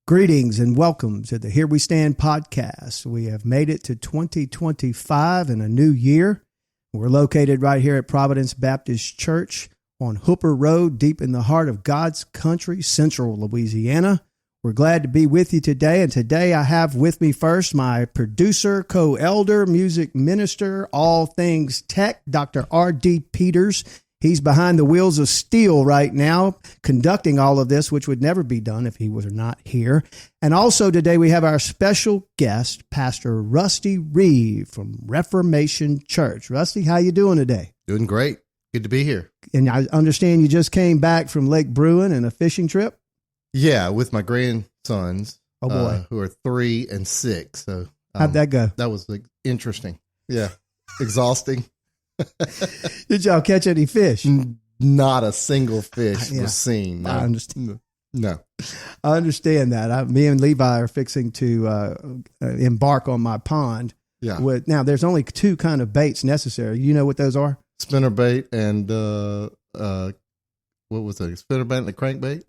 Greetings and welcome to the Here We Stand podcast. We have made it to 2025 and a new year. We're located right here at Providence Baptist Church on Hooper Road, deep in the heart of God's country, central Louisiana. We're glad to be with you today. And today I have with me first my producer, co-elder, music minister, all things tech, Dr. R.D. Peters. He's behind the wheels of steel right now, conducting all of this, which would never be done if he was not here. And also today we have our special guest, Pastor Rusty Reeve from Reformation Church. Rusty, how you doing today? Doing great. Good to be here. And I understand you just came back from Lake Bruin and a fishing trip? Yeah, with my grandsons. Oh, boy. Who are 3 and 6. So how'd that go? That was interesting. Yeah. Exhausting. Did y'all catch any fish? Not a single fish was seen. No. I understand. No. I understand that. Me and Levi are fixing to embark on my pond. Yeah. Now, there's only 2 kind of baits necessary. You know what those are? Spinner bait and what was it? Spinner bait and the crankbait?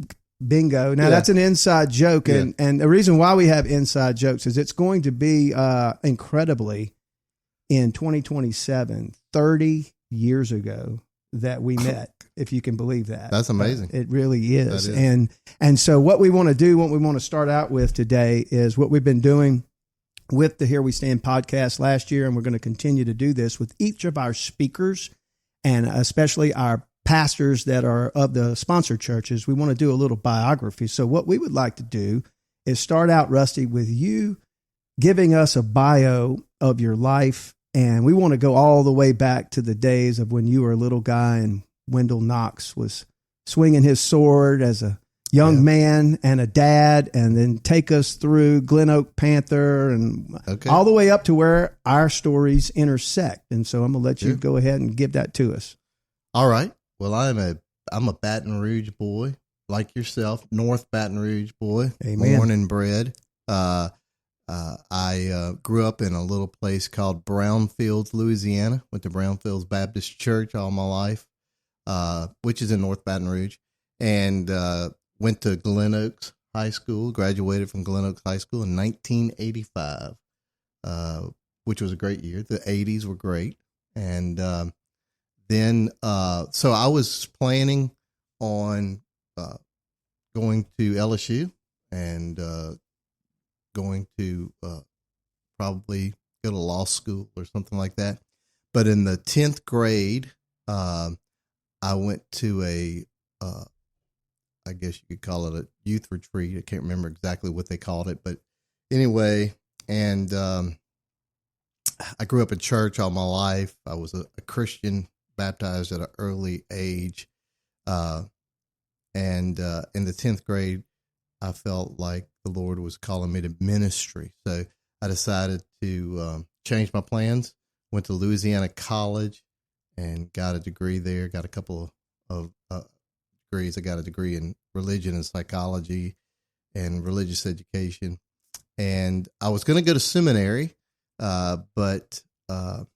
Bingo. Now, that's an inside joke. And the reason why we have inside jokes is it's going to be incredibly in 2027, 30 years ago that we met, if you can believe that. That's amazing. It really is. And so what we want to do, what we want to start out with today is what we've been doing with the Here We Stand podcast last year, and we're going to continue to do this with each of our speakers and especially our pastors that are of the sponsor churches. We want to do a little biography. So what we would like to do is start out, Rusty, with you giving us a bio of your life. And we want to go all the way back to the days of when you were a little guy and Wendell Knox was swinging his sword as a young man and a dad, and then take us through Glen Oak Panther and all the way up to where our stories intersect. And so I'm going to let you go ahead and give that to us. All right. Well, I'm a Baton Rouge boy, like yourself, North Baton Rouge boy, Amen. Born and bred. I grew up in a little place called Brownfields, Louisiana, went to Brownfields Baptist Church all my life, which is in North Baton Rouge, and went to Glen Oaks High School, graduated from Glen Oaks High School in 1985, which was a great year. The 80s were great. And then so I was planning on going to LSU and going to probably go to law school or something like that. But in the 10th grade, I went to I guess you could call it a youth retreat. I can't remember exactly what they called it, but anyway, and I grew up in church all my life. I was a Christian, baptized at an early age. And in the 10th grade, I felt like the Lord was calling me to ministry. So I decided to change my plans, went to Louisiana College and got a degree there, got a couple of degrees. I got a degree in religion and psychology and religious education. And I was going to go to seminary, but for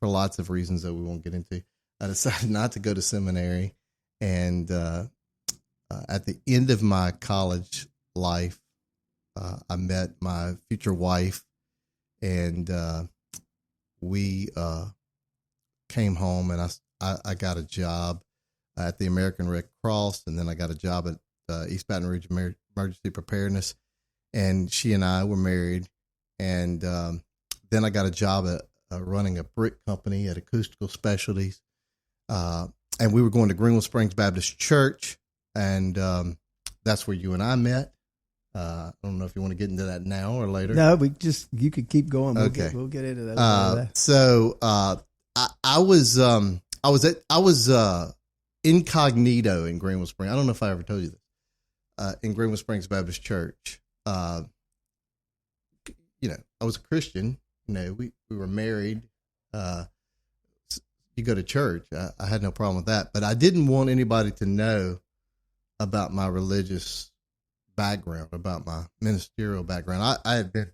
lots of reasons that we won't get into, I decided not to go to seminary. And at the end of my college life, I met my future wife, and we came home, and I got a job at the American Red Cross, and then I got a job at East Baton Rouge Emergency Preparedness, and she and I were married, and then I got a job at running a brick company at Acoustical Specialties, and we were going to Greenville Springs Baptist Church, and that's where you and I met. I don't know if you want to get into that now or later. No, you could keep going. We'll get into that. So I was incognito in Greenville Springs. I don't know if I ever told you this. In Greenville Springs Baptist Church, I was a Christian. We were married. You go to church. I had no problem with that, but I didn't want anybody to know about my religious background, about my ministerial background. I had been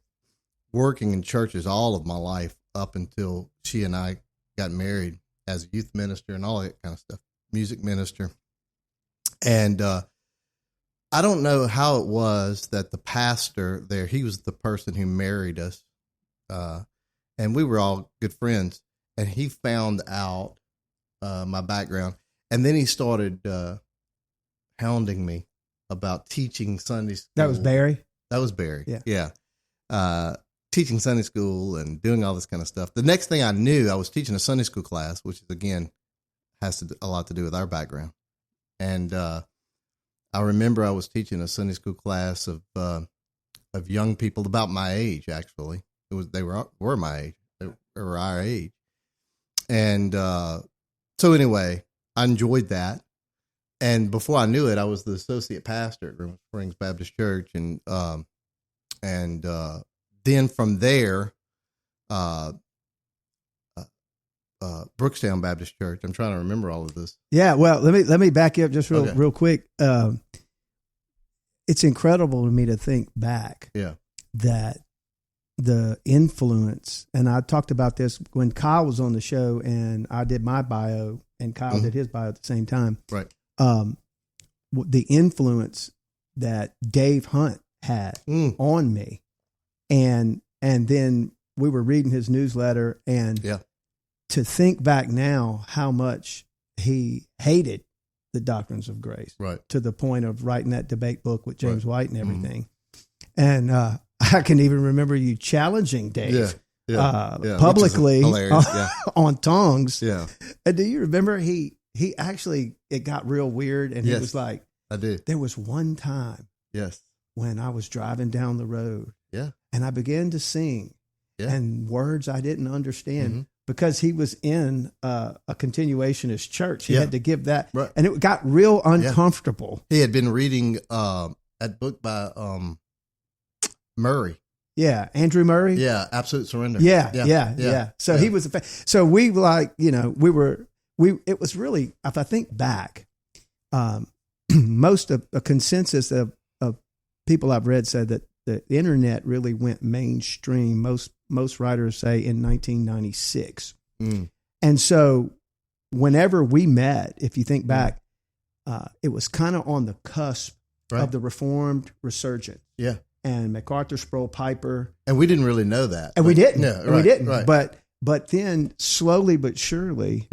working in churches all of my life up until she and I got married as a youth minister and all that kind of stuff, music minister. And I don't know how it was that the pastor there, he was the person who married us. And we were all good friends, and he found out my background, and then he started hounding me about teaching Sunday school. That was Barry? That was Barry. Yeah. Teaching Sunday school and doing all this kind of stuff. The next thing I knew, I was teaching a Sunday school class, which is, again, has a lot to do with our background. And I remember I was teaching a Sunday school class of young people about my age. Actually, they were my age. They were our age. And so anyway, I enjoyed that. And before I knew it, I was the associate pastor at Reformation Springs Baptist Church, and then from there, Brookstown Baptist Church. I'm trying to remember all of this. Yeah, well, let me back you up just real quick. It's incredible to me to think back. Yeah, that the influence, and I talked about this when Kyle was on the show, and I did my bio, and Kyle did his bio at the same time. Right. The influence that Dave Hunt had on me, and then we were reading his newsletter, and to think back now how much he hated the doctrines of grace, right, to the point of writing that debate book with James White and everything. And I can even remember you challenging Dave publicly on tongues. Yeah. And do you remember he actually, it got real weird, and he was like, I do. There was one time when I was driving down the road and I began to sing and words I didn't understand because he was in a continuationist church. He had to give that. Right. And it got real uncomfortable. He had been reading a book by Murray. Yeah. Andrew Murray. Yeah. Absolute Surrender. Yeah. So he was, so we like, it was really, if I think back, most of a consensus of people I've read said that the internet really went mainstream. Most writers say in 1996. And so whenever we met, if you think back, it was kind of on the cusp of the Reformed resurgence. Yeah. And MacArthur, Sproul, Piper. And we didn't really know that. And we didn't. No, we didn't. Right. But then slowly but surely,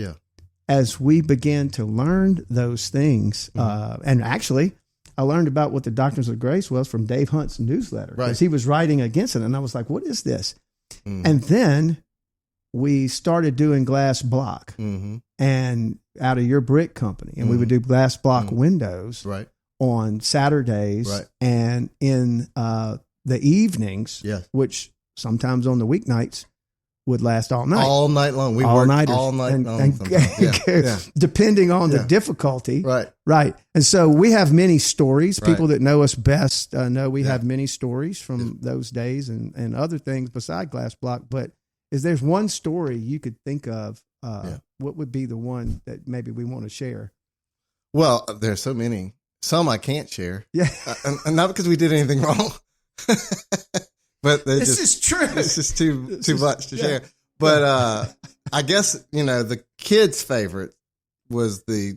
as we began to learn those things, and actually I learned about what the doctrines of grace was from Dave Hunt's newsletter, because he was writing against it. And I was like, what is this? And then we started doing glass block and out of your brick company, and we would do glass block windows on Saturdays and in the evenings, which sometimes on the weeknights would last all night. All night long. We worked all night long. Depending on the difficulty. Right. And so we have many stories. People that know us best know we have many stories from those days and other things beside glass block. But is there's one story you could think of, what would be the one that maybe we want to share? Well, there's so many. Some I can't share. Yeah. And not because we did anything wrong. But this is true. It's just too much to share. But I guess, the kids' favorite was the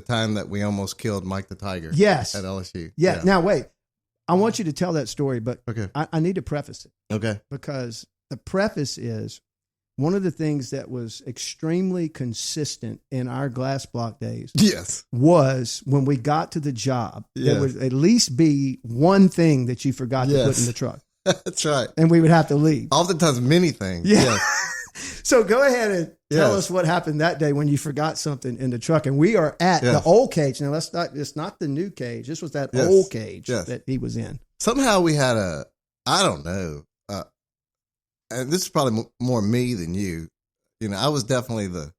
time that we almost killed Mike the Tiger. Yes. At LSU. Yeah. Now, wait. I want you to tell that story, but okay. I need to preface it. Okay. Because the preface is one of the things that was extremely consistent in our glass block days. Yes. Was when we got to the job, there would at least be one thing that you forgot to put in the truck. That's right. And we would have to leave. Oftentimes many things. Yeah. Yes. So go ahead and tell us what happened that day when you forgot something in the truck. And we are at the old cage. Now it's not the new cage. This was that old cage that he was in. Somehow we had I don't know. And this is probably more me than you. I was definitely the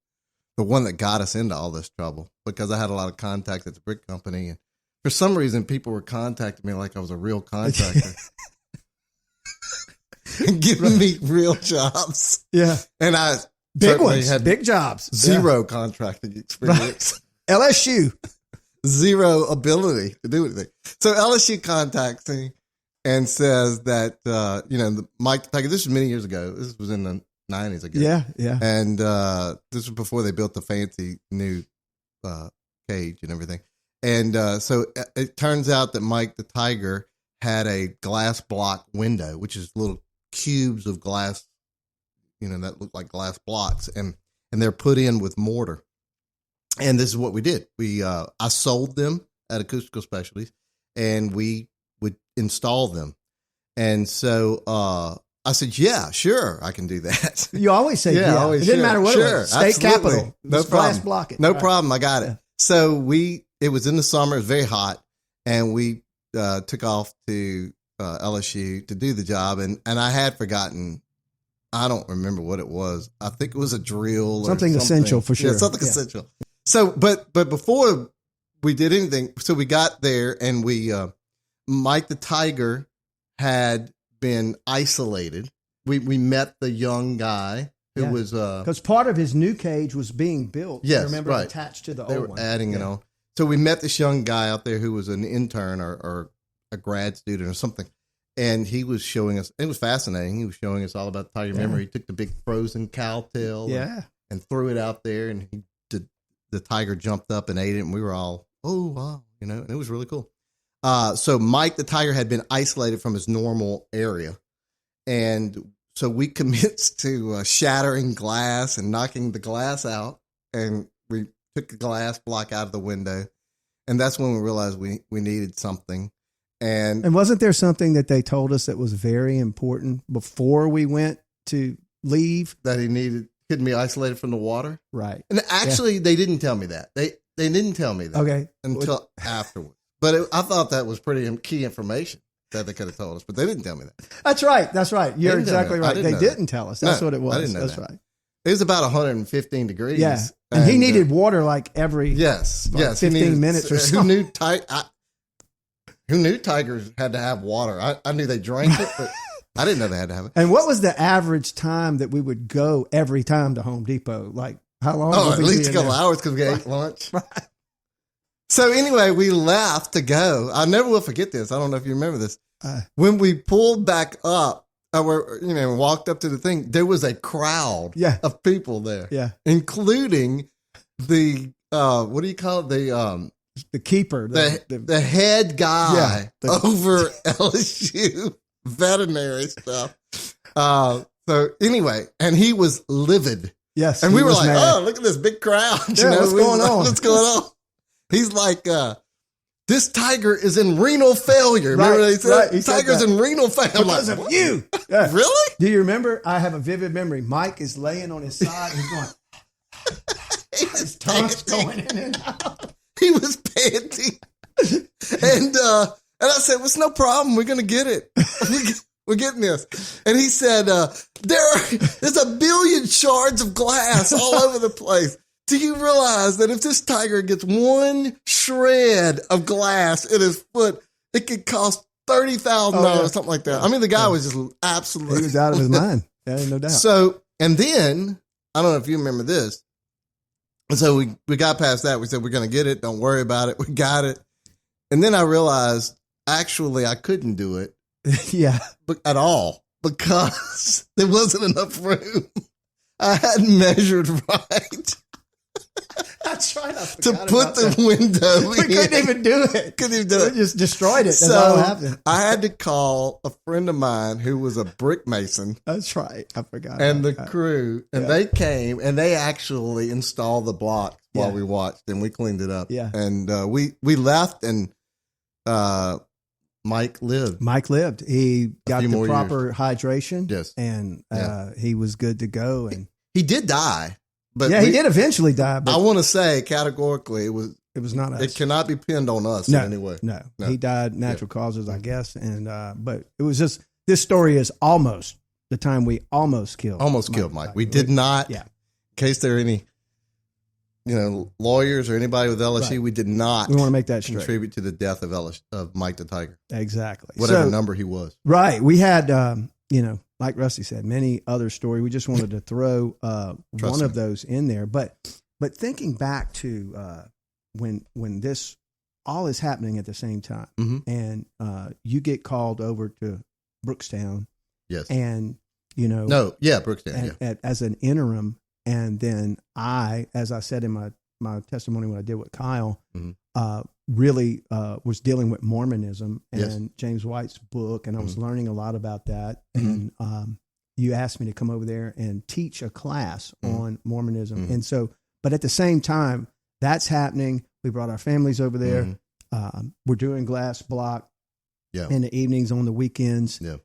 one that got us into all this trouble because I had a lot of contact at the brick company. And for some reason, people were contacting me like I was a real contractor and giving me real jobs. Yeah. And I big ones, had big jobs, zero contracting experience. Right. LSU, zero ability to do anything. So LSU contacts me and says that, Mike the Tiger, this was many years ago. This was in the 90s, I guess. Yeah. And this was before they built the fancy new cage and everything. And so it turns out that Mike the Tiger had a glass block window, which is little cubes of glass, that look like glass blocks, and they're put in with mortar. And this is what we did. I sold them at Acoustical Specialties, and we would install them. And so I said, yeah, sure, I can do that. You always say, yeah. Always, it didn't matter what it was. State capital. No problem. Glass block it. No problem. I got it. So it was in the summer. It was very hot. And we took off to LSU to do the job. And I had forgotten, I don't remember what it was. I think it was a drill or something essential for sure. Yeah, something essential. So, but before we did anything, so we got there and Mike the Tiger had been isolated. We met the young guy who was because part of his new cage was being built. Yes, remember, right. Attached to the they old were one. Adding it on. So we met this young guy out there who was an intern or a grad student or something, and he was showing us. It was fascinating. He was showing us all about tiger memory. He took the big frozen cow tail, and threw it out there, and the tiger jumped up and ate it, and we were all, oh wow, and it was really cool. So Mike the Tiger had been isolated from his normal area. And so we commenced to shattering glass and knocking the glass out. And we took the glass block out of the window. And that's when we realized we needed something. And wasn't there something that they told us that was very important before we went to leave? That he couldn't be isolated from the water? Right. And actually, they didn't tell me that. They didn't tell me that. Okay. Until afterwards. But I thought that was pretty key information that they could have told us, but they didn't tell me that. That's right. You're exactly right. They didn't tell us. That's what it was. I didn't know That's that. right. It was about 115 degrees. Yeah. And he needed water like every 15 minutes or so. Who knew tigers had to have water? I knew they drank it, but I didn't know they had to have it. And what was the average time that we would go every time to Home Depot? Like how long? Oh, at least a couple hours because we ate lunch. Right. So anyway, we left to go. I never will forget this. I don't know if you remember this. When we pulled back up, walked up to the thing, there was a crowd of people there, including the what do you call it? The keeper, the head guy over LSU veterinary stuff. So anyway, and he was livid. Yes, and we were like, mad. "Oh, look at this big crowd! What's going on? What's going on?" He's like, this tiger is in renal failure. Remember they said? Right. Tiger's in renal failure. Because of you. Yeah. Really? Do you remember? I have a vivid memory. Mike is laying on his side. He's going, his tongue's going in and out. He was panting. And I said, well, it's no problem. We're going to get it. We're getting this. And he said, there's a billion shards of glass all over the place. Do you realize that if this tiger gets one shred of glass in his foot, it could cost $30,000, something like that? I mean, the guy was just absolutely... He was out of his mind. Yeah, no doubt. So, and then, I don't know if you remember this. And so we got past that. We said, we're going to get it. Don't worry about it. We got it. And then I realized, actually, I couldn't do it. At all. Because there wasn't enough room. I hadn't measured right. That's right. To put the window We couldn't even do it. Couldn't even do it. We just destroyed it. That's all that happened. I had to call a friend of mine who was a brick mason. That's right. I forgot. And the crew. And they came and they actually installed the block while we watched and we cleaned it up. Yeah. And we left and Mike lived. He got the proper hydration. Yes. And he was good to go. And he did die. But he did eventually die. But I want to say categorically, it was not us. It cannot be pinned on us in any way. No, he died natural causes, I guess. And but it was just this story is almost the time we almost killed Mike. We did not. Yeah. In case there are any, lawyers or anybody with LSU, we did not. We want to make that straight. Contribute to the death of Mike the Tiger. Exactly. Whatever number he was. Right. We had like Rusty said, many other stories. We just wanted to throw one of those in there. But thinking back to when this all is happening at the same time, and you get called over to Brookstown. Yes. And, Brookstown, as an interim. And then as I said in my my testimony when I did with Kyle, Mm-hmm. really was dealing with Mormonism and Yes. James White's book, and I was Mm-hmm. learning a lot about that. Mhm. And you asked me to come over there and teach a class Mhm. on Mormonism. Mhm. And so, but at the same time, that's happening. We brought our families over there. Mhm. We're doing glass block Yeah. in the evenings, on the weekends. Yeah.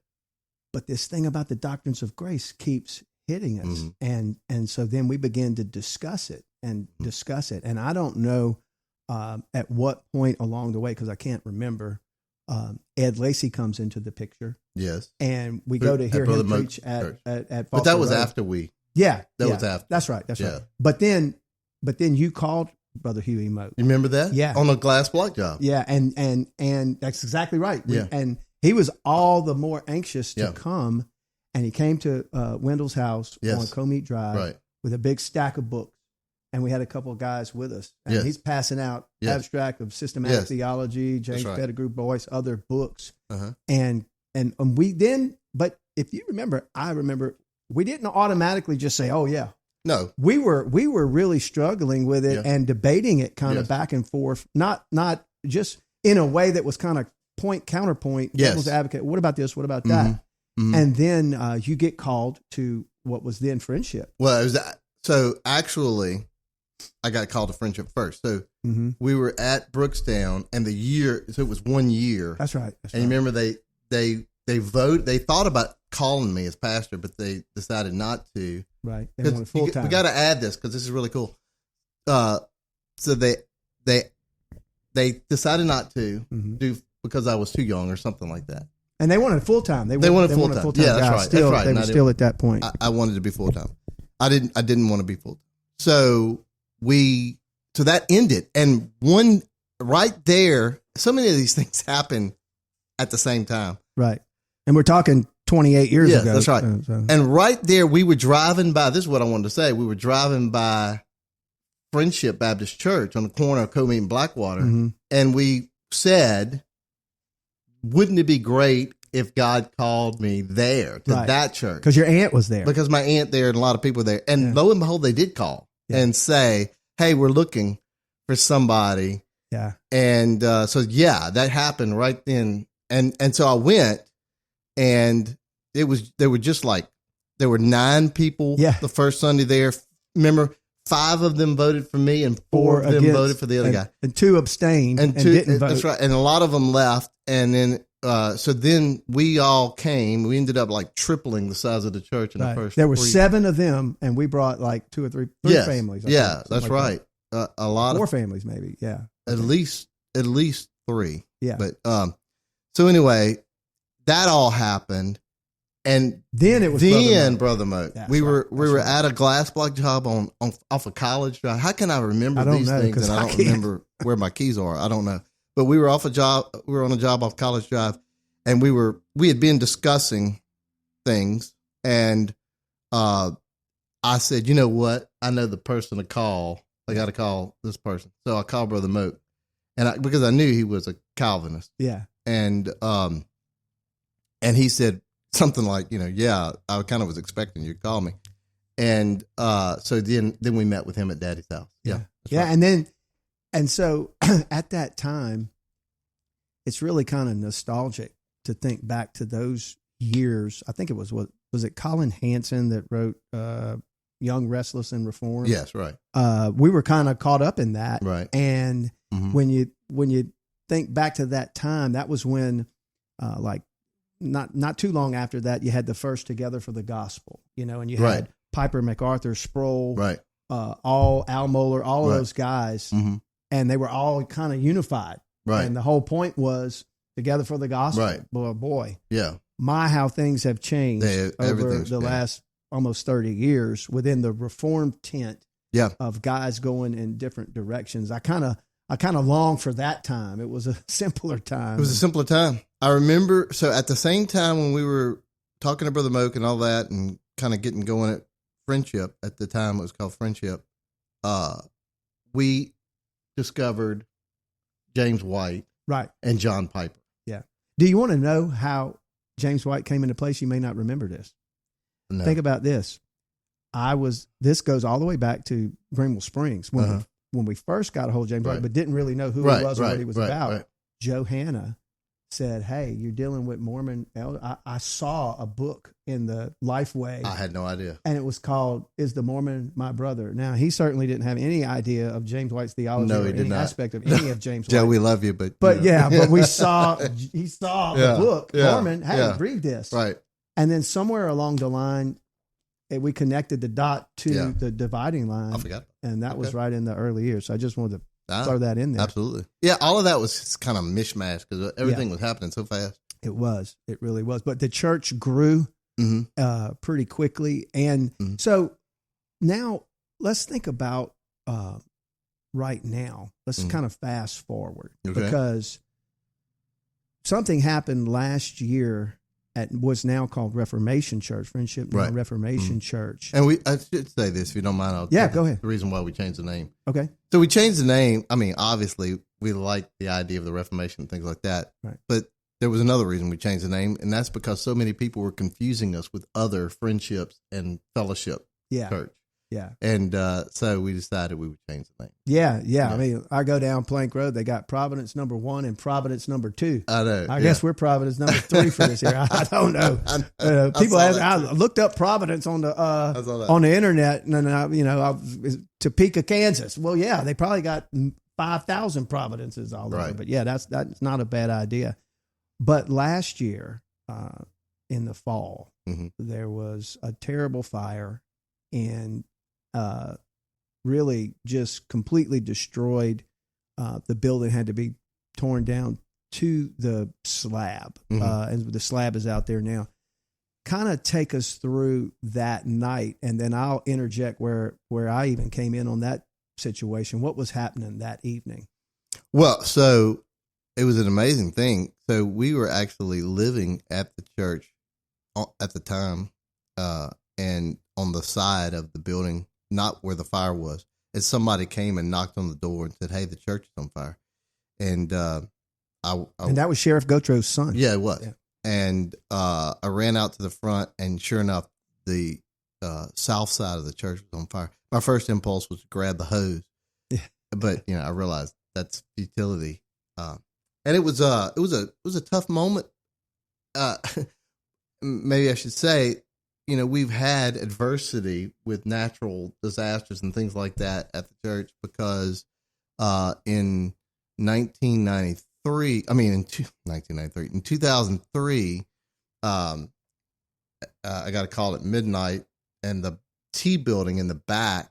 But this thing about the doctrines of grace keeps hitting us. Mhm. And so then we begin to discuss it. And I don't know at what point along the way, because I can't remember, Ed Lacey comes into the picture. Yes. And we go to At hear Brother him Moat preach at Church. But that But was Road. after we. Yeah. That yeah, was after. That's right. That's Yeah. right. But then you called Brother Huey Moat. You remember that? Yeah. On a glass block job. Yeah. And that's exactly right. Yeah. And he was all the more anxious to Yeah. come. And he came to Wendell's house Yes. on Comite Drive Right. with a big stack of books. And we had a couple of guys with us. And Yes. he's passing out Yes. abstract of systematic Yes. theology, James right. Pettigrew, Boyce, other books. Uh-huh. And we then, but if you remember, I remember, we didn't automatically just say, oh yeah. No. We were really struggling with it Yeah. and debating it kind of Yes. back and forth, not just in a way that was kind of counterpoint, Yes. devil's advocate. What about this? What about that? Mhm. And then you get called to what was then Friendship. Well, it was so actually, I got called to Friendship first. So Mm-hmm. we were at Brookstown, and so it was 1 year. That's right. And you remember they thought about calling me as pastor, but they decided not to. Right. They wanted full time. We got to add this because this is really cool. So they decided not to Mhm. do because I was too young or something like that. And they wanted full time. They wanted a full-time. full-time Yeah, that's guy. right. Still, That's right. They And were I still at that point. I wanted to be full time. I didn't want to be full. So that ended, and one right there. So many of these things happen at the same time. Right. And we're talking 28 years Yeah, ago. that's right. So- And right there, we were driving by. This is what I wanted to say. We were driving by Friendship Baptist Church on the corner of Comite and Blackwater, Mhm. and we said, "Wouldn't it be great if God called me there to Right. that church?" Because your aunt was there. Because my aunt there and a lot of people there, and Yeah. lo and behold, they did call Yeah. and say, "Hey, we're looking for somebody." Yeah. And so that happened right then, and so I went, and there were 9 people. Yeah. The first Sunday there. Remember, 5 of them voted for me, and 4 of them against, voted for the other guy, And 2 abstained and, two didn't vote. That's right, and a lot of them left, and then so then we all came. We ended up like tripling the size of the church in the Right. first. There were 3 7 of them, and we brought like 2 or 3 Yes. families. I Yeah, think, something that's like right. A lot that. 4 of families, maybe. Yeah. at least 3. Yeah. But so anyway, that all happened, and Then it was Brother Moat. That's We right. were That's right. at a glass block job on off of College Drive. How can I remember I don't these know, things 'cause and I I don't can't. remember where my keys are? I don't know. But we were on a job off College Drive, and we had been discussing things, and I said, you know what? I know the person to call. I got to call this person. So I called Brother Moat, and because I knew he was a Calvinist, Yeah. and he said something like, yeah, I kind of was expecting you to call me, and so then we met with him at Daddy's house. Yeah, that's Yeah. right. And so at that time, it's really kind of nostalgic to think back to those years. I think it was it Colin Hansen that wrote Young, Restless, and Reformed? Yes, right, We were kind of caught up in that. right. And Mhm. when you think back to that time, that was when like not too long after that, you had the First Together for the Gospel, and you had Right. Piper MacArthur, Sproul, Right. all Al Mohler, all of Right. those guys, Mm-hmm. and they were all kind of unified. Right. And the whole point was Together for the Gospel. Right. Boy, Yeah. how things have changed over Everything's the changed. last almost 30 years within the Reformed tent Yeah. of guys going in different directions. I kind of long for that time. It was a simpler time. It was a simpler time. I remember. So at the same time when we were talking to Brother Moak and all that, and kind of getting going at Friendship, at the time it was called Friendship, we discovered James White Right. and John Piper. Yeah. Do you want to know how James White came into place? You may not remember this. No. Think about this. This goes all the way back to Greenville Springs when Uh-huh. when we first got a hold of James White, Right. but didn't really know who Right, he was or right, what he was right, about. right. Joe Hanna said, "Hey, you're dealing with Mormon elder. I saw a book in the Lifeway, I had no idea. and it was called "Is the Mormon My Brother?" Now, he certainly didn't have any idea of James White's theology No, or he did any not. aspect of any of James Joe, White. we love you, but But you know. yeah, but he saw Yeah, the book, yeah, Mormon. Hey, yeah. read this. Right. And then somewhere along the line, we connected the dot to Yeah. the dividing line, I forgot. and that was Okay. right in the early years. So I just wanted to Ah, throw that in there. absolutely. Yeah, all of that was kind of mishmash because everything was happening so fast. It was. It really was. But the church grew Mm-hmm. pretty quickly. And Mhm. so now let's think about right now. Let's Mhm. kind of fast forward Okay. because something happened last year at what's now called Reformation Church, Friendship Now Right. Reformation Church. And I should say this, if you don't mind. Yeah, go ahead. The reason why we changed the name. Okay. So we changed the name. I mean, obviously, we like the idea of the Reformation and things like that. Right. But there was another reason we changed the name, and that's because so many people were confusing us with other friendships and fellowship Yeah. church. Yeah. And so we decided we would change the name. Yeah. Yeah. I mean, I go down Plank Road. They got Providence number 1 and Providence number 2. I know. I guess we're Providence number 3 for this year. I don't know. People ask. I looked up Providence on the internet, and then Topeka, Kansas. Well, yeah, they probably got 5,000 Providences all over. Right. But yeah, that's not a bad idea. But last year, in the fall, Mhm. there was a terrible fire, and really just completely destroyed. The building had to be torn down to the slab, Mhm. and the slab is out there now. Kind of take us through that night, and then I'll interject where I even came in on that situation. What was happening that evening? Well, so it was an amazing thing. So we were actually living at the church at the time, and on the side of the building, not where the fire was. And somebody came and knocked on the door and said, "Hey, the church is on fire." And And that was Sheriff Gotro's son. yeah, it was. Yeah. And I ran out to the front, and sure enough, the south side of the church was on fire. My first impulse was to grab the hose, Yeah. but I realized that's futility. And it was a tough moment. Maybe I should say, we've had adversity with natural disasters and things like that at the church because in 1993, in 2003, I got a call at midnight, and the T building in the back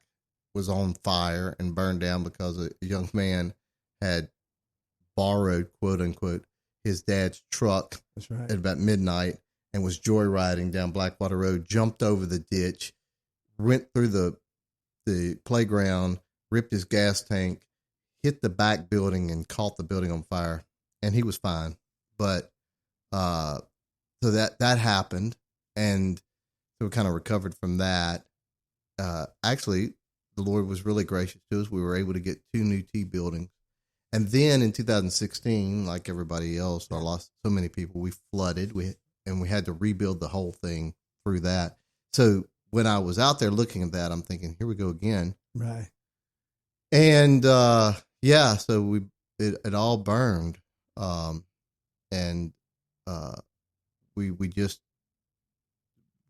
was on fire and burned down because a young man had borrowed, quote unquote, his dad's truck. That's right. At about midnight and was joyriding down Blackwater Road, jumped over the ditch, went through the playground, ripped his gas tank, hit the back building and caught the building on fire. And he was fine. But so that happened. And so we kind of recovered from that. Actually, the Lord was really gracious to us. We were able to get 2 new T buildings. And then in 2016, like everybody else, I lost so many people. We flooded. We had to rebuild the whole thing through that. So when I was out there looking at that, I'm thinking, here we go again. Right. And so it all burned, and we just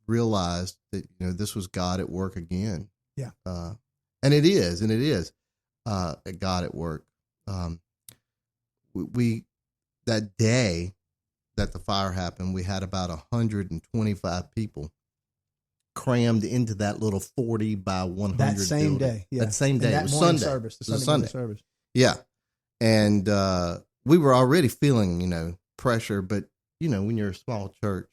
realized that this was God at work again. Yeah. And it is God at work. We that day that the fire happened, we had about 125 people crammed into that little 40 by 100 That same building. day. Yeah. That same day. And that It was morning Sunday. service. The It was Sunday morning Sunday. service. Yeah. And we were already feeling, pressure, but, when you're a small church,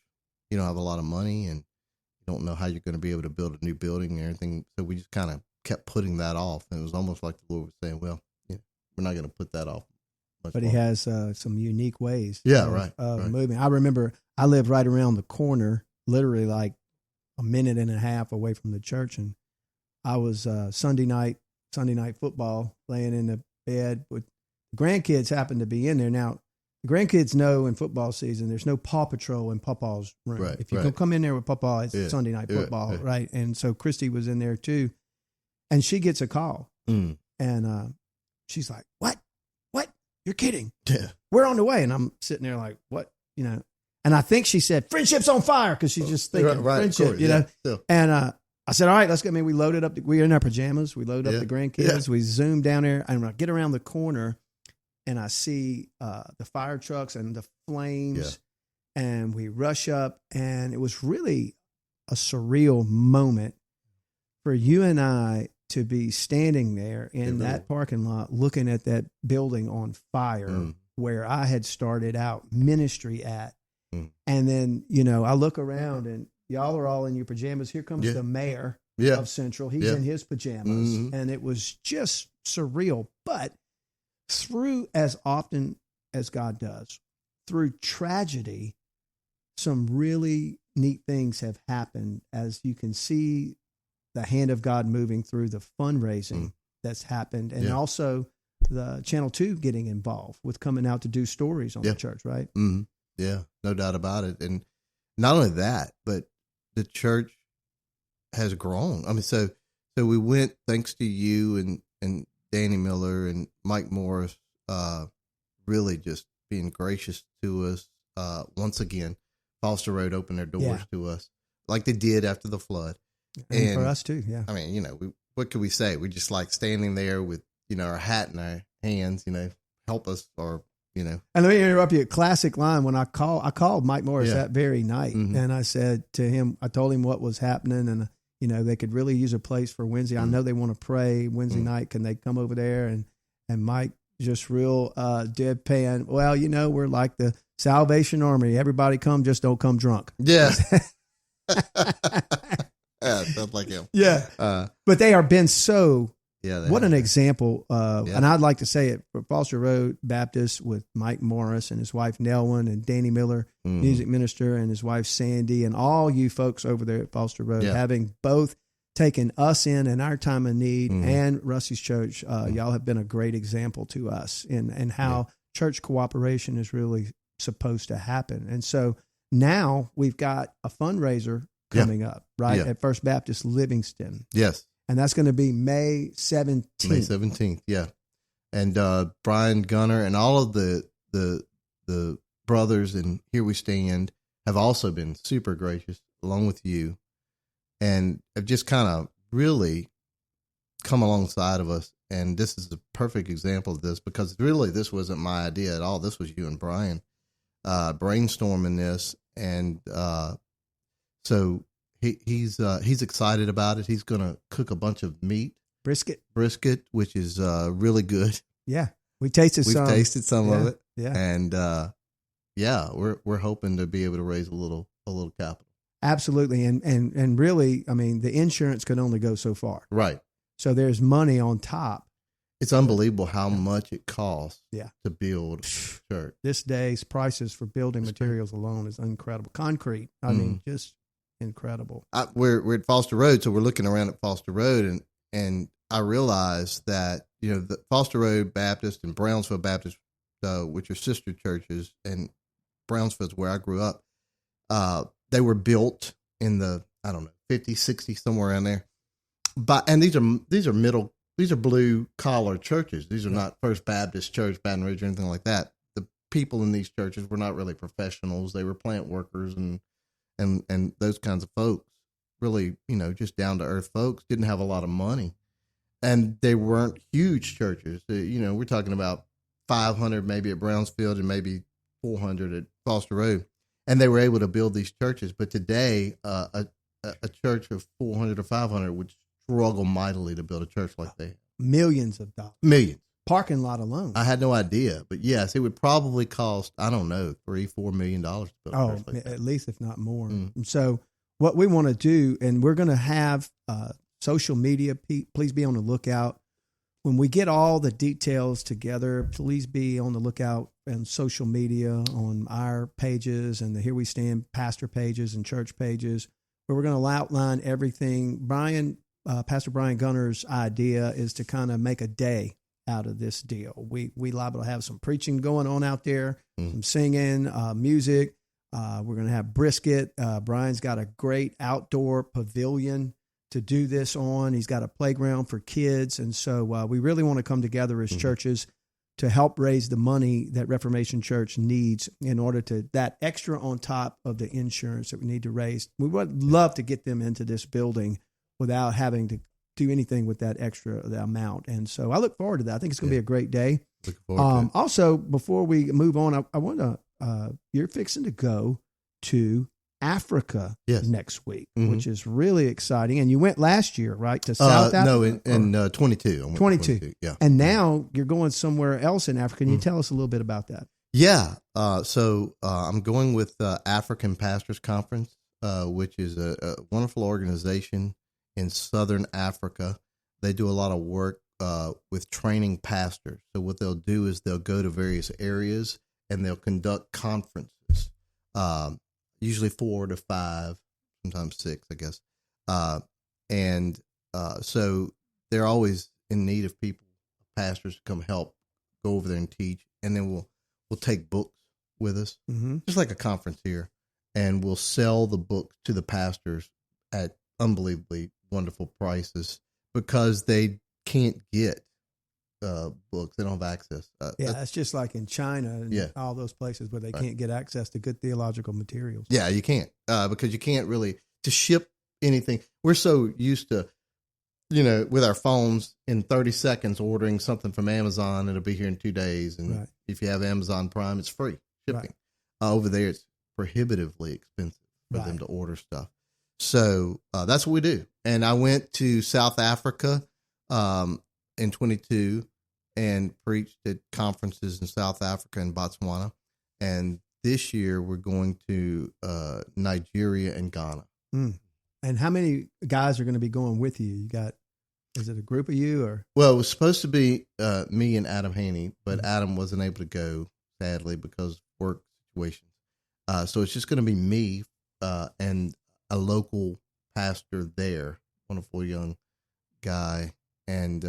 you don't have a lot of money and you don't know how you're going to be able to build a new building and everything. So we just kind of kept putting that off. And it was almost like the Lord was saying, well, we're not going to put that off. But he has some unique ways right. moving. I remember I lived right around the corner, literally like a minute and a half away from the church. And I was Sunday night football, laying in the bed with the grandkids happened to be in there. Now, the grandkids know in football season, there's no Paw Patrol in Pawpaw's room. Right, if you right. come in there with Pawpaw, it's Sunday night football, right? And so Christy was in there too. And she gets a call. Mm. And she's like, what? You're kidding. Yeah. We're on the way. And I'm sitting there like, what? And I think she said, friendship's on fire, because she's just thinking friendship, course, know. Still. And I said, all right, let's go. We loaded up. We were in our pajamas. We loaded up the grandkids. We zoomed down there. And I get around the corner, and I see the fire trucks and the flames. Yeah. And we rush up. And it was really a surreal moment for you and I to be standing there in that parking lot looking at that building on fire where I had started out ministry at. And then, I look around and y'all are all in your pajamas. Here comes the mayor of Central. He's in his pajamas. And it was just surreal. But through, as often as God does, through tragedy, some really neat things have happened, as you can see the hand of God moving through the fundraising that's happened, and also the Channel 2 getting involved with coming out to do stories on the church, right? Mm-hmm. Yeah, no doubt about it. And not only that, but the church has grown. I mean, so we went, thanks to you and Danny Miller and Mike Morris, really just being gracious to us. Once again, Foster Road opened their doors to us like they did after the flood. And for us too, yeah. I mean, what could we say? We just like standing there with, our hat in our hands, help us, or, And let me interrupt you. Classic line. When I called Mike Morris that very night, and I said to him, I told him what was happening, and, they could really use a place for Wednesday. I know they want to pray Wednesday night. Can they come over there? And Mike just real deadpan. Well, we're like the Salvation Army. Everybody come, just don't come drunk. Yeah. Yeah, sounds like him. Yeah. But they are been so, what an example. Yeah. And I'd like to say it for Foster Road Baptist with Mike Morris and his wife Nelwyn and Danny Miller, music minister, and his wife Sandy, and all you folks over there at Foster Road, having both taken us in our time of need and Rusty's church. Y'all have been a great example to us in how church cooperation is really supposed to happen. And so now we've got a fundraiser coming up, right? At First Baptist Livingston. Yes. And that's going to be May 17th. May 17th, yeah. And Brian Gunner and all of the brothers in Here We Stand have also been super gracious, along with you, and have just kind of really come alongside of us. And this is a perfect example of this, because really this wasn't my idea at all. This was you and Brian brainstorming this. And so he's excited about it. He's going to cook a bunch of meat. Brisket, which is really good. Yeah. We've tasted some of it. Yeah. And we're hoping to be able to raise a little capital. Absolutely. And really, I mean, the insurance can only go so far. Right. So there's money on top. It's unbelievable how much it costs to build a church. This day's prices for building materials alone is incredible. Concrete, I mean, just incredible. We're at Foster Road, so we're looking around at Foster Road, and I realized that, the Foster Road Baptist and Brownsville Baptist, which are sister churches, and Brownsville is where I grew up, they were built in the, 50s, 60s, somewhere around there. And these are blue collar churches. These are not First Baptist Church, Baton Rouge, or anything like that. The people in these churches were not really professionals. They were plant workers and those kinds of folks. Really, just down to earth folks. Didn't have a lot of money, and they weren't huge churches. We're talking about 500 maybe at Brownsfield and maybe 400 at Foster Road, and they were able to build these churches. But today, a church of 400 or 500 would struggle mightily to build a church like that. Millions of dollars. Millions. Parking lot alone. I had no idea, but yes, it would probably cost, $3-4 million to build a church like that. At least, if not more. And so what we want to do, and we're going to have social media, please be on the lookout. When we get all the details together, please be on the lookout on social media, on our pages and the Here We Stand pastor pages and church pages, where we're going to outline everything. Pastor Brian Gunner's idea is to kind of make a day out of this deal. We liable to have some preaching going on out there, some singing, music. We're going to have brisket. Brian's got a great outdoor pavilion to do this on. He's got a playground for kids. And so we really want to come together as churches to help raise the money that Reformation Church needs in order to that extra on top of the insurance that we need to raise. We would love to get them into this building without having to do anything with that extra the amount. And so I look forward to that. I think it's going to be a great day. Looking forward to it. Also, before we move on, I want to, you're fixing to go to Africa next week, which is really exciting. And you went last year, right, to South Africa? No, in 22. I went 22. Yeah. And now you're going somewhere else in Africa. Can you tell us a little bit about that? Yeah. So I'm going with African Pastors Conference, which is a wonderful organization in Southern Africa. They do a lot of work with training pastors. So what they'll do is they'll go to various areas and they'll conduct conferences. Usually 4 to 5, sometimes 6, I guess. So they're always in need of people, pastors to come help, go over there and teach. And then we'll take books with us, just like a conference here. And we'll sell the books to the pastors at unbelievably wonderful prices because they can't get books. They don't have access. It's just like in China and all those places where they can't get access to good theological materials. Yeah, you can't because you can't really to ship anything. We're so used to, with our phones in 30 seconds ordering something from Amazon, it'll be here in 2 days. And if you have Amazon Prime, it's free shipping. Over there, it's prohibitively expensive for them to order stuff. So that's what we do. And I went to South Africa in 22 and preached at conferences in South Africa and Botswana. And this year we're going to Nigeria and Ghana. And how many guys are going to be going with you? Is it a group of you or? Well, it was supposed to be me and Adam Haney, but Adam wasn't able to go, sadly, because of work situations. So it's just going to be me and a local pastor there, wonderful young guy, and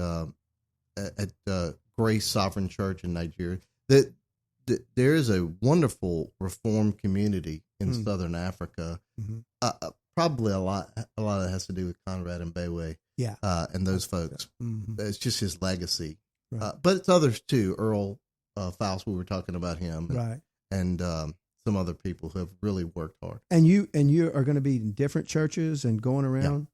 at Grace Sovereign Church in Nigeria. There is a wonderful Reformed community in Southern Africa. Probably a lot of it has to do with Conrad and Bayway, and those folks. It's just his legacy, but it's others too. Earl Faust, we were talking about him, and some other people who have really worked hard. And you are going to be in different churches and going around.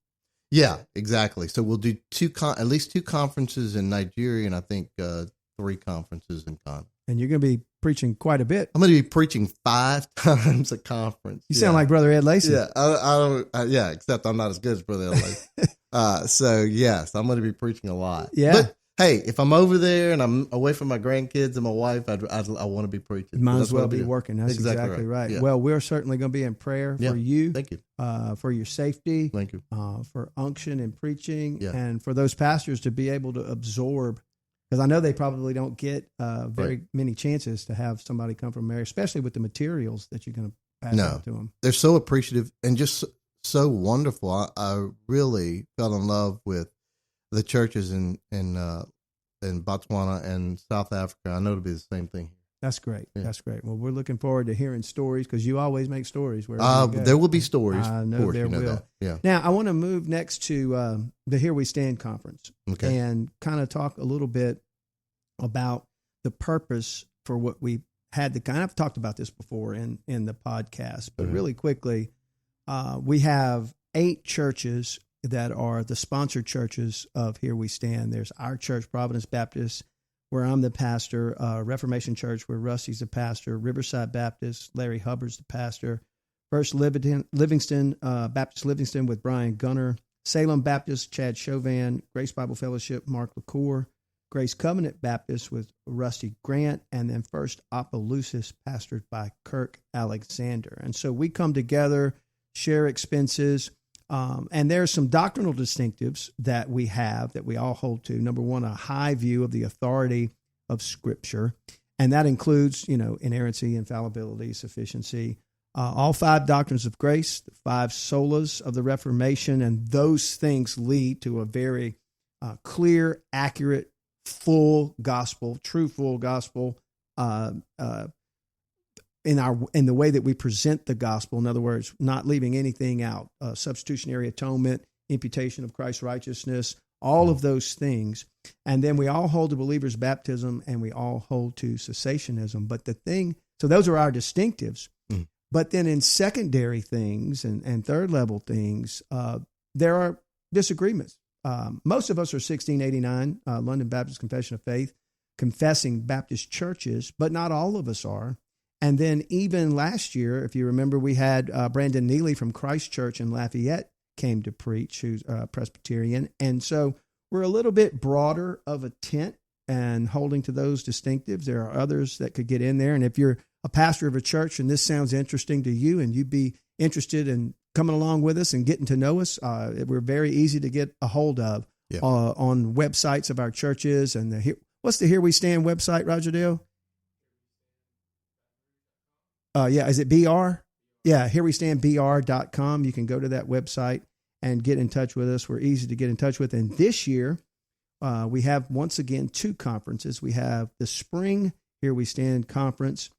Yeah, exactly. So we'll do at least 2 conferences in Nigeria, and I think 3 conferences in Ghana. And you're going to be preaching quite a bit. I'm going to be preaching 5 times a conference. You sound like Brother Ed Lacey. Yeah, I don't. Except I'm not as good as Brother Ed Lacey. So yes, I'm going to be preaching a lot. Yeah. But hey, if I'm over there and I'm away from my grandkids and my wife, I want to be preaching. Might as well be working. That's exactly right. Yeah. Well, we're certainly going to be in prayer for you. Thank you. For your safety. Thank you. For unction and preaching, and for those pastors to be able to absorb, because I know they probably don't get very many chances to have somebody come from Mary, especially with the materials that you're going to pass out to them. They're so appreciative and just so wonderful. I really fell in love with the churches in Botswana and South Africa. I know it'll be the same thing here. That's great. Yeah. That's great. Well, we're looking forward to hearing stories because you always make stories. There will be stories. I know there will. That. Yeah. Now, I want to move next to the Here We Stand conference and kind of talk a little bit about the purpose for what we had. I've talked about this before in the podcast, but really quickly, we have 8 churches that are the sponsored churches of Here We Stand. There's our church, Providence Baptist, where I'm the pastor, Reformation Church, where Rusty's the pastor, Riverside Baptist, Larry Hubbard's the pastor, First Livingston, Baptist Livingston with Brian Gunner, Salem Baptist, Chad Chauvin, Grace Bible Fellowship, Mark LaCour, Grace Covenant Baptist with Rusty Grant, and then First Opelousas, pastored by Kirk Alexander. And so we come together, share expenses, and there are some doctrinal distinctives that we have that we all hold to. Number one, a high view of the authority of Scripture, and that includes, inerrancy, infallibility, sufficiency, all 5 doctrines of grace, the 5 solas of the Reformation, and those things lead to a very clear, accurate, full gospel, true full gospel, in the way that we present the gospel. In other words, not leaving anything out. Substitutionary atonement imputation of Christ's righteousness, all of those things. And then we all hold to believer's baptism and we all hold to cessationism. But so those are our distinctives. But then in secondary things and third level things, there are disagreements. Most of us are 1689 London Baptist Confession of Faith, confessing Baptist churches, but not all of us are. And then even last year, if you remember, we had Brandon Neely from Christ Church in Lafayette came to preach, who's Presbyterian. And so we're a little bit broader of a tent and holding to those distinctives. There are others that could get in there. And if you're a pastor of a church and this sounds interesting to you and you'd be interested in coming along with us and getting to know us, we're very easy to get a hold of on websites of our churches. And what's the Here We Stand website, Roger Dale? Is it BR? Yeah, herewestandbr.com. You can go to that website and get in touch with us. We're easy to get in touch with. And this year, we have, once again, 2 conferences. We have the Spring Here We Stand conference.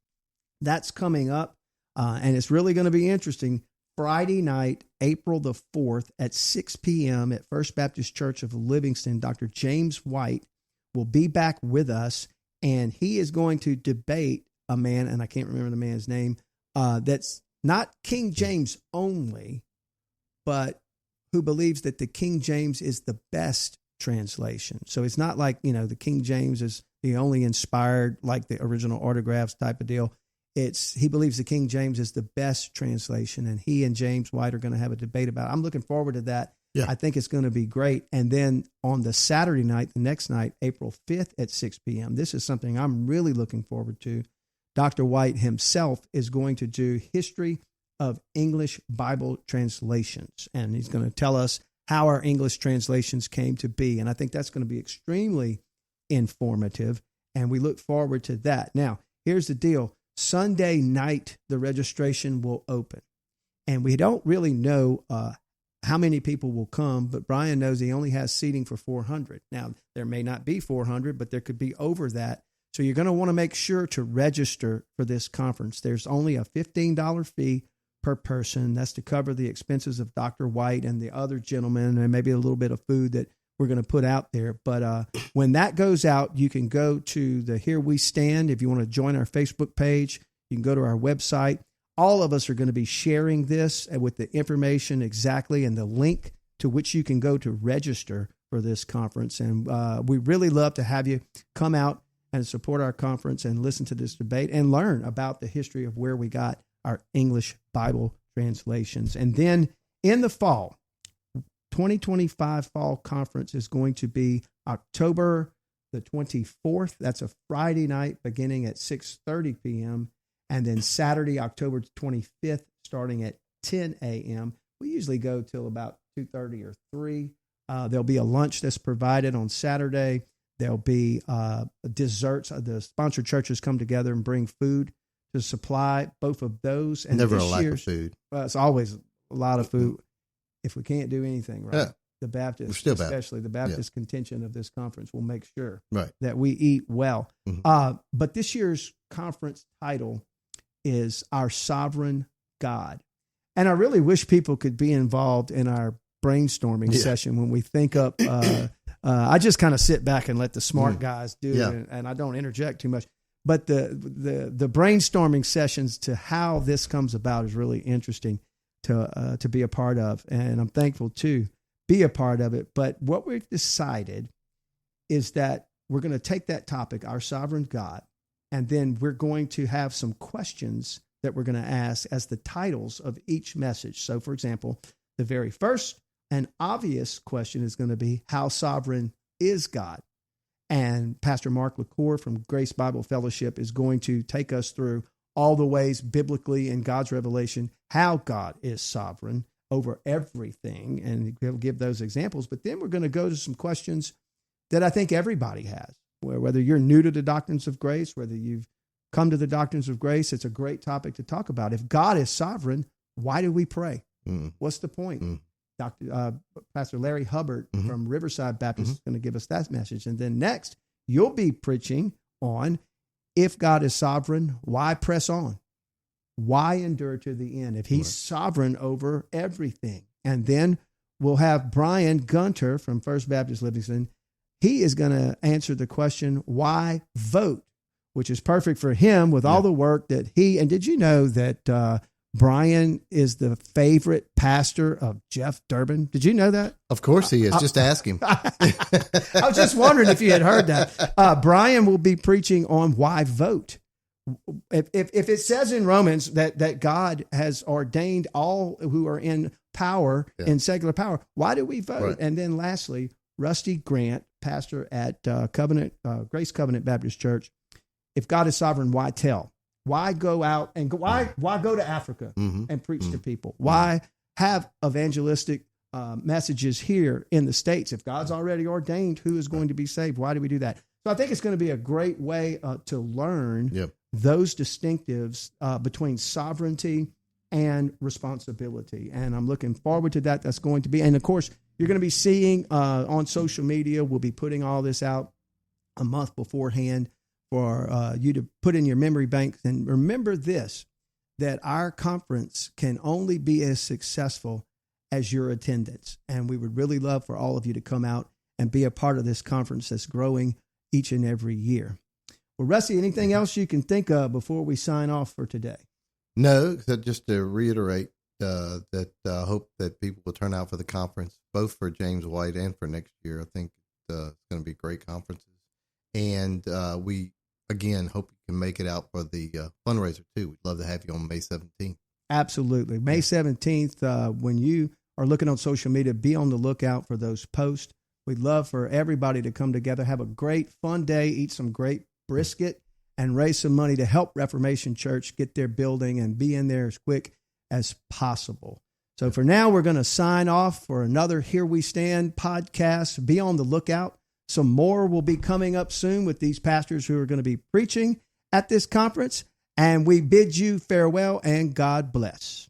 That's coming up, and it's really going to be interesting. Friday night, April the 4th at 6 p.m. at First Baptist Church of Livingston, Dr. James White will be back with us, and he is going to debate a man, and I can't remember the man's name, that's not King James only, but who believes that the King James is the best translation. So it's not like, the King James is the only inspired, like the original autographs type of deal. He believes the King James is the best translation, and he and James White are going to have a debate about it. I'm looking forward to that. Yeah. I think it's going to be great. And then on the Saturday night, the next night, April 5th at 6 p.m., this is something I'm really looking forward to. Dr. White himself is going to do history of English Bible translations, and he's going to tell us how our English translations came to be. And I think that's going to be extremely informative, and we look forward to that. Now, here's the deal. Sunday night, the registration will open, and we don't really know how many people will come, but Brian knows he only has seating for 400. Now, there may not be 400, but there could be over that. So you're going to want to make sure to register for this conference. There's only a $15 fee per person. That's to cover the expenses of Dr. White and the other gentlemen, and maybe a little bit of food that we're going to put out there. But when that goes out, you can go to the Here We Stand. If you want to join our Facebook page, you can go to our website. All of us are going to be sharing this with the information exactly and the link to which you can go to register for this conference. And we really love to have you come out and support our conference and listen to this debate and learn about the history of where we got our English Bible translations. And then in the fall, 2025 fall conference is going to be October the 24th. That's a Friday night beginning at 6:30 p.m. And then Saturday, October 25th, starting at 10 a.m. We usually go till about 2:30 or 3. There'll be a lunch that's provided on Saturday. There'll be desserts. The sponsored churches come together and bring food to supply both of those. And never a lack of food. It's always a lot of food. If we can't do anything right, yeah. The Baptists, especially the Baptist contention of this conference, will make sure right. that we eat well. Mm-hmm. But this year's conference title is Our Sovereign God. And I really wish people could be involved in our brainstorming session when we think up. I just kind of sit back and let the smart guys do it, and I don't interject too much. But the brainstorming sessions to how this comes about is really interesting to be a part of, and I'm thankful to be a part of it. But what we've decided is that we're going to take that topic, Our Sovereign God, and then we're going to have some questions that we're going to ask as the titles of each message. So, for example, the very first and obvious question is going to be, how sovereign is God? And Pastor Mark LaCour from Grace Bible Fellowship is going to take us through all the ways biblically in God's revelation how God is sovereign over everything, and he'll give those examples. But then we're going to go to some questions that I think everybody has, whether you're new to the doctrines of grace, whether you've come to the doctrines of grace. It's a great topic to talk about. If God is sovereign, why do we pray? What's the point? Pastor Larry Hubbard from Riverside Baptist is going to give us that message. And then next, you'll be preaching on, if God is sovereign, why press on? Why endure to the end if he's sovereign over everything? And then we'll have Brian Gunter from First Baptist Livingston. He is going to answer the question, why vote? Which is perfect for him with all the work that he, and did you know that Brian is the favorite pastor of Jeff Durbin? Did you know that? Of course he is. Just ask him. I was just wondering if you had heard that. Brian will be preaching on why vote. If it says in Romans that God has ordained all who are in power, in secular power, why do we vote? Right. And then lastly, Rusty Grant, pastor at Grace Covenant Baptist Church. If God is sovereign, why tell? Why go out and why go to Africa and preach to people? Why have evangelistic messages here in the States? If God's already ordained who is going to be saved, why do we do that? So I think it's going to be a great way to learn those distinctives between sovereignty and responsibility. And I'm looking forward to that. That's going to be, and of course, you're going to be seeing on social media, we'll be putting all this out a month beforehand for you to put in your memory bank. And remember this, that our conference can only be as successful as your attendance. And we would really love for all of you to come out and be a part of this conference that's growing each and every year. Well, Rusty, anything else you can think of before we sign off for today? No, except just to reiterate that I hope that people will turn out for the conference, both for James White and for next year. I think it's going to be great conferences. And we, again, hope you can make it out for the fundraiser, too. We'd love to have you on May 17th. Absolutely. May 17th, when you are looking on social media, be on the lookout for those posts. We'd love for everybody to come together, have a great, fun day, eat some great brisket, and raise some money to help Reformation Church get their building and be in there as quick as possible. So for now, we're going to sign off for another Here We Stand podcast. Be on the lookout. Some more will be coming up soon with these pastors who are going to be preaching at this conference. And we bid you farewell and God bless.